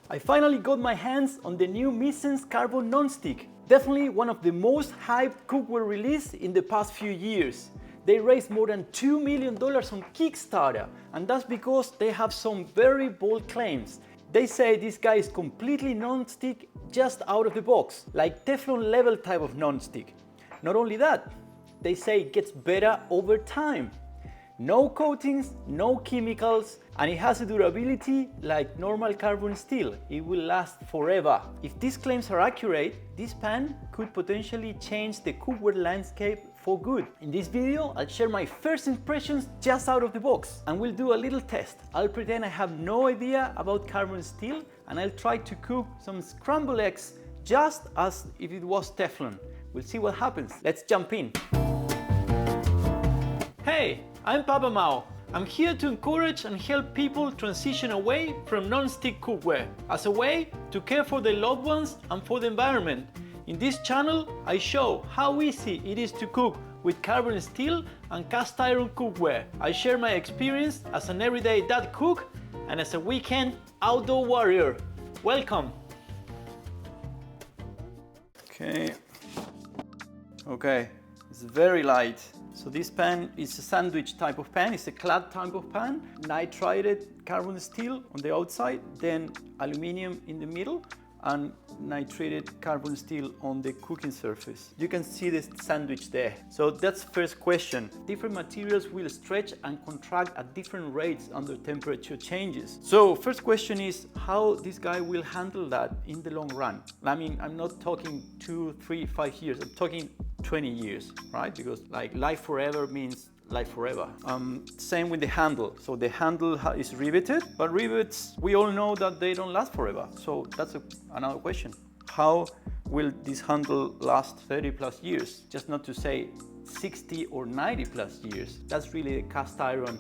I finally got my hands on the new Misen Carbon Nonstick. Definitely one of the most hyped cookware released in the past few years. They raised more than $2 million on Kickstarter, and that's because they have some very bold claims. They say this guy is completely non-stick just out of the box, like Teflon level type of non-stick. Not only that, they say it gets better over time. No coatings, no chemicals, and it has a durability like normal carbon steel. It will last forever. If these claims are accurate, this pan could potentially change the cookware landscape for good. In this video, I'll share my first impressions just out of the box, and we'll do a little test. I'll pretend I have no idea about carbon steel, and I'll try to cook some scrambled eggs just as if it was Teflon. We'll see what happens. Let's jump in. Hey, I'm Papa Mao. I'm here to encourage and help people transition away from non-stick cookware as a way to care for their loved ones and for the environment. In this channel, I show how easy it is to cook with carbon steel and cast iron cookware. I share my experience as an everyday dad cook and as a weekend outdoor warrior. Welcome. Okay, it's very light. So this pan is a sandwich type of pan, it's a clad type of pan, nitrided carbon steel on the outside, then aluminum in the middle, and nitrided carbon steel on the cooking surface. You can see this sandwich there. So that's the first question. Different materials will stretch and contract at different rates under temperature changes. So first question is how this guy will handle that in the long run. I mean, I'm not talking 2, 3, 5 years, I'm talking 20 years, right? Because like life forever means life forever. Same with the handle. So the handle is riveted, but rivets, we all know that they don't last forever. So that's another question. How will this handle last 30 plus years? Just not to say 60 or 90 plus years. That's really a cast iron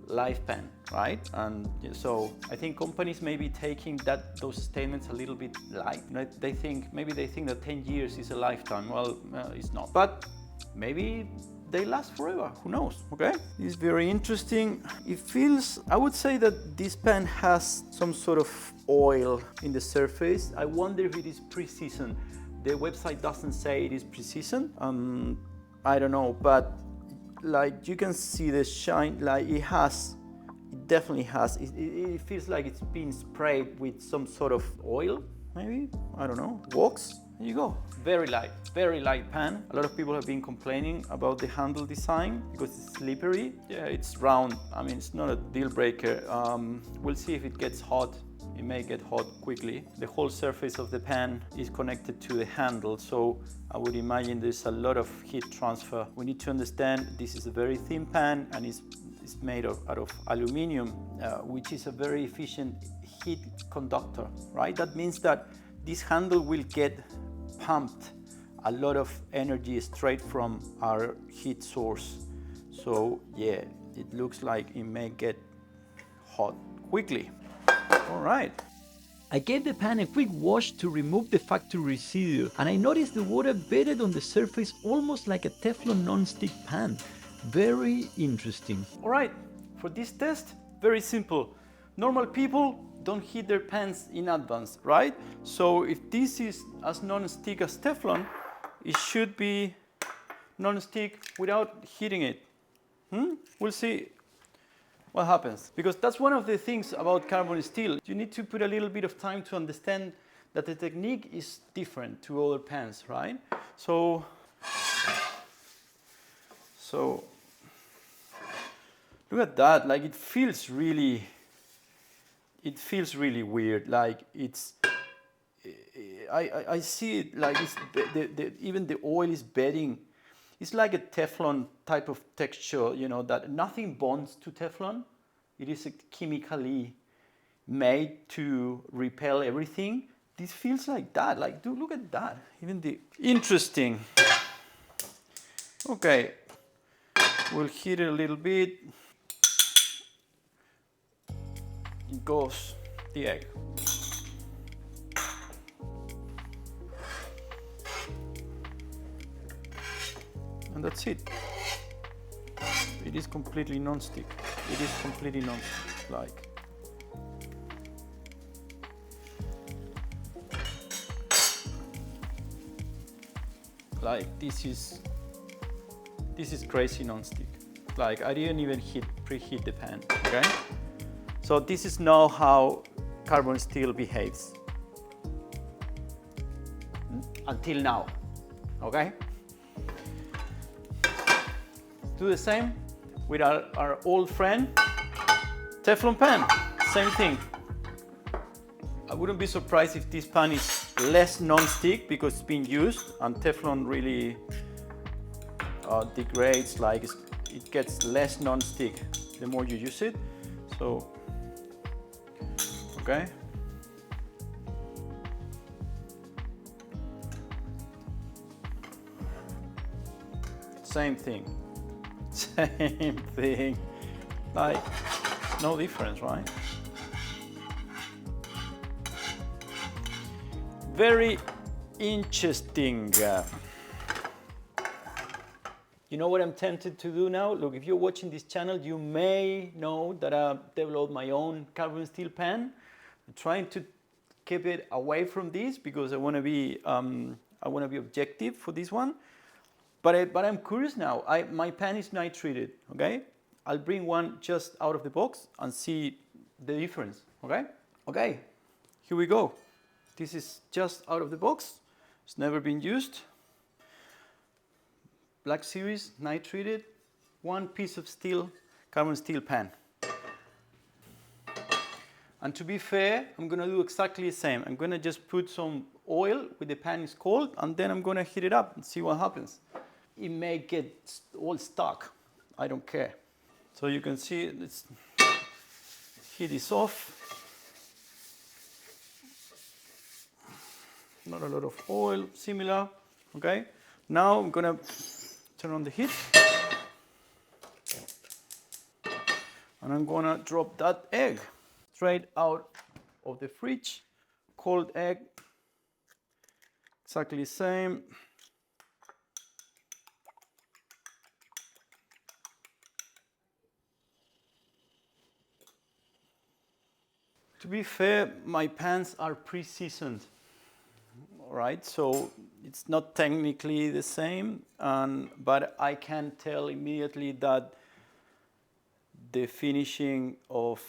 lifespan, right? And so I think companies may be taking those statements a little bit light. Maybe they think that 10 years is a lifetime. Well, it's not. But maybe they last forever, who knows, okay? It's very interesting. It feels, I would say that this pan has some sort of oil in the surface. I wonder if it is pre-seasoned. The website doesn't say it is pre-seasoned. I don't know, but like you can see the shine, like it definitely has. It feels like it's been sprayed with some sort of oil, maybe, I don't know, wax. There you go. Very light pan. A lot of people have been complaining about the handle design because it's slippery. Yeah, it's round. I mean, it's not a deal breaker. We'll see if it gets hot. It may get hot quickly. The whole surface of the pan is connected to the handle, so I would imagine there's a lot of heat transfer. We need to understand this is a very thin pan and it's made out of aluminum, which is a very efficient heat conductor, right? That means that this handle will get pumped a lot of energy straight from our heat source. So yeah, it looks like it may get hot quickly. All right. I gave the pan a quick wash to remove the factory residue, and I noticed the water bedded on the surface almost like a Teflon non-stick pan. Very interesting. All right, for this test, very simple. Normal people don't heat their pans in advance, right? So if this is as non-stick as Teflon, it should be non-stick without heating it. We'll see what happens. Because that's one of the things about carbon steel. You need to put a little bit of time to understand that the technique is different to other pans, right? So look at that, like it feels really weird. Like it's, I see it like it's even the oil is bedding. It's like a Teflon type of texture, you know, that nothing bonds to Teflon. It is chemically made to repel everything. This feels like that. Like, dude, look at that. Even the interesting. Okay, we'll heat it a little bit. It goes the egg. And that's it. It is completely non-stick. It is completely non-stick. Like, Like this is crazy non-stick. Like I didn't even preheat the pan, okay? So this is now how carbon steel behaves. Until now, okay? Do the same with our old friend, Teflon pan, same thing. I wouldn't be surprised if this pan is less non-stick because it's been used, and Teflon really degrades, like it gets less non-stick the more you use it. So, okay. Same thing, same thing, like no difference, right? Very interesting. You know what I'm tempted to do now? Look, if you're watching this channel, you may know that I've developed my own carbon steel pan. I'm trying to keep it away from this because I want to be objective for this one. But I'm curious now. My pan is nitrided, okay? I'll bring one just out of the box and see the difference, okay? Okay, here we go. This is just out of the box. It's never been used. Black Series, nitrided, one piece of steel, carbon steel pan. And to be fair, I'm gonna do exactly the same. I'm gonna just put some oil when the pan is cold, and then I'm gonna heat it up and see what happens. It may get all stuck, I don't care. So you can see, let's heat this off. Not a lot of oil, similar, okay? Now I'm gonna turn on the heat. And I'm gonna drop that egg straight out of the fridge. Cold egg, exactly the same. To be fair, my pans are pre-seasoned. Right, so it's not technically the same, but I can tell immediately that the finishing of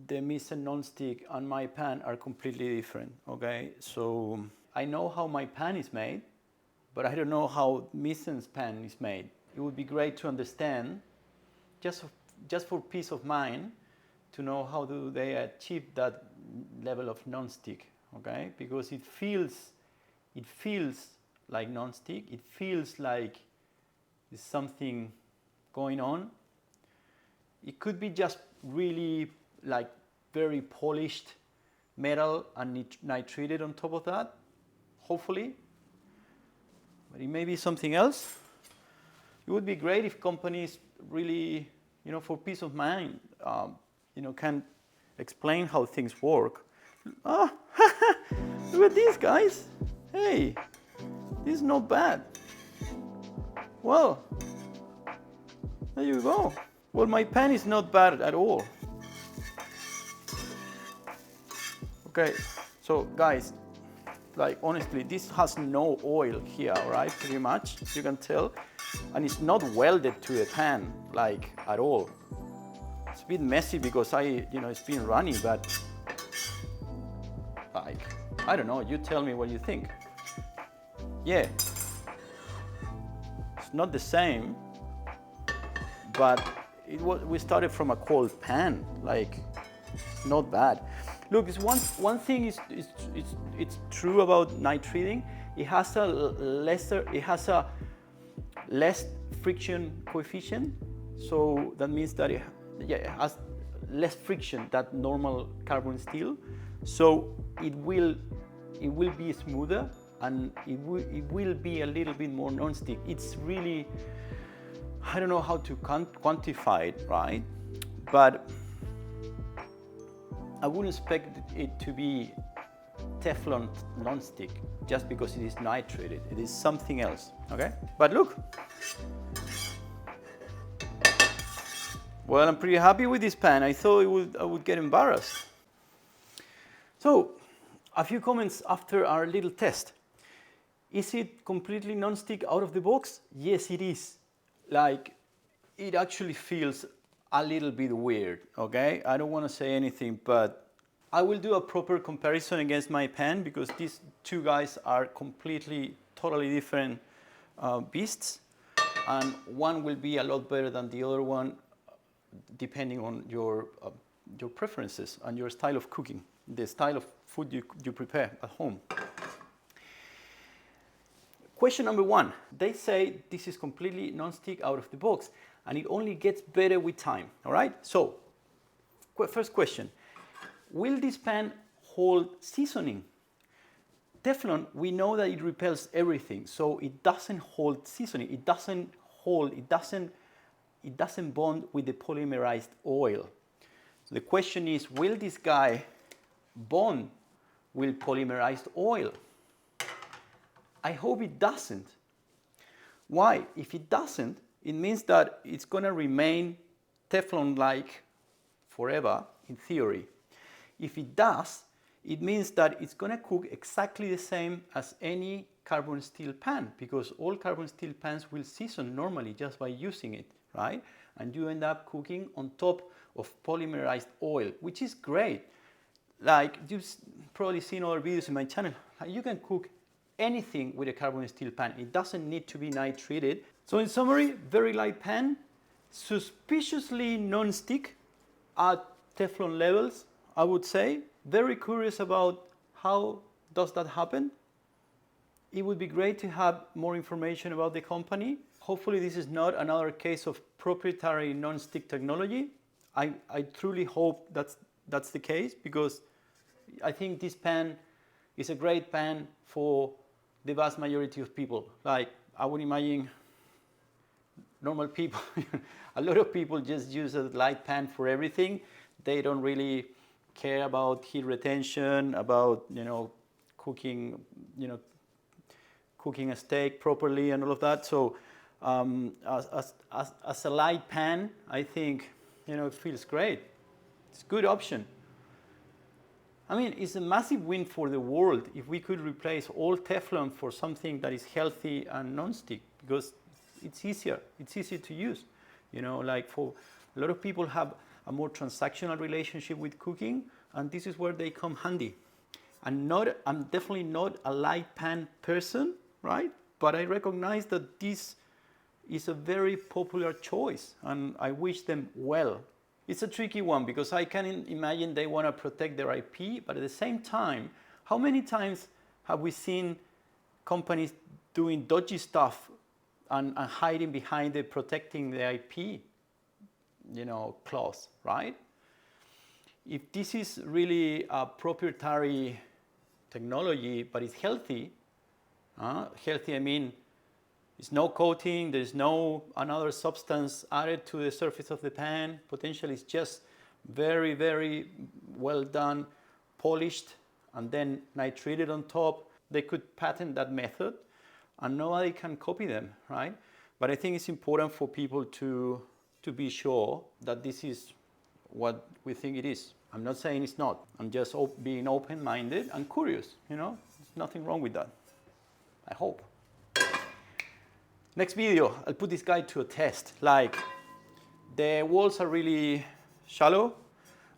the Misen Nonstick and my pan are completely different, okay? So I know how my pan is made, but I don't know how Misen's pan is made. It would be great to understand, just for peace of mind, to know how do they achieve that level of non-stick, okay? Because it feels like non-stick. It feels like there's something going on. It could be just really like very polished metal and nitrided on top of that, hopefully. But it may be something else. It would be great if companies really, for peace of mind, can explain how things work. Ah, look at these guys. Hey, this is not bad. Well, there you go. Well, my pan is not bad at all. Okay, so guys, like honestly, this has no oil here, right? Pretty much, you can tell. And it's not welded to the pan, like at all. It's a bit messy because it's been running, but like, I don't know, you tell me what you think. Yeah, it's not the same, but we started from a cold pan, like, not bad. Look, it's one thing it's true about nitriding. It has a less friction coefficient, so that means that it has less friction than normal carbon steel. So it will be smoother, and it will be a little bit more non-stick. It's really, I don't know how to quantify it, right? But I wouldn't expect it to be Teflon non-stick just because it is nitrided. It is something else, okay? But look. Well, I'm pretty happy with this pan. I thought I would get embarrassed. So, a few comments after our little test. Is it completely non-stick out of the box? Yes, it is. Like, it actually feels a little bit weird, okay? I don't want to say anything, but I will do a proper comparison against my pan because these two guys are completely, totally different beasts. And one will be a lot better than the other one depending on your preferences and your style of cooking, the style of food you prepare at home. Question number one, they say this is completely non-stick out of the box and it only gets better with time, all right? So, first question, will this pan hold seasoning? Teflon, we know that it repels everything, so it doesn't hold seasoning. It doesn't bond with the polymerized oil. So the question is, will this guy bond with polymerized oil? I hope it doesn't. Why? If it doesn't, it means that it's going to remain Teflon-like forever, in theory. If it does, it means that it's going to cook exactly the same as any carbon steel pan, because all carbon steel pans will season normally just by using it, right? And you end up cooking on top of polymerized oil, which is great. Like, you've probably seen other videos in my channel. You can cook anything with a carbon steel pan. It doesn't need to be nitrided. So in summary, very light pan, suspiciously non-stick at Teflon levels, I would say. Very curious about how does that happen. It would be great to have more information about the company. Hopefully this is not another case of proprietary non-stick technology. I truly hope that's the case, because I think this pan is a great pan for the vast majority of people. Like, I would imagine normal people, a lot of people just use a light pan for everything. They don't really care about heat retention, about, cooking, cooking a steak properly and all of that. So as a light pan, I think, it feels great. It's a good option. I mean, it's a massive win for the world if we could replace all Teflon for something that is healthy and non-stick, because it's easier. It's easier to use. Like, for a lot of people have a more transactional relationship with cooking, and this is where they come handy. I'm definitely not a light pan person, right? But I recognize that this is a very popular choice, and I wish them well. It's a tricky one because I can imagine they want to protect their IP, but at the same time, how many times have we seen companies doing dodgy stuff and hiding behind the protecting the IP, clause, right? If this is really a proprietary technology, but it's healthy, healthy, I mean, there's no coating, there's no another substance added to the surface of the pan. Potentially it's just very, very well done, polished, and then nitrided on top. They could patent that method and nobody can copy them, right? But I think it's important for people to be sure that this is what we think it is. I'm not saying it's not. I'm just being open-minded and curious, There's nothing wrong with that, I hope. Next video, I'll put this guy to a test. Like, the walls are really shallow,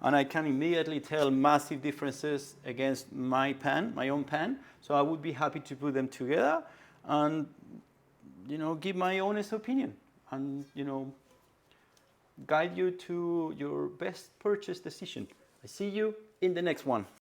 and I can immediately tell massive differences against my own pan. So I would be happy to put them together and, give my honest opinion and, guide you to your best purchase decision. I see you in the next one.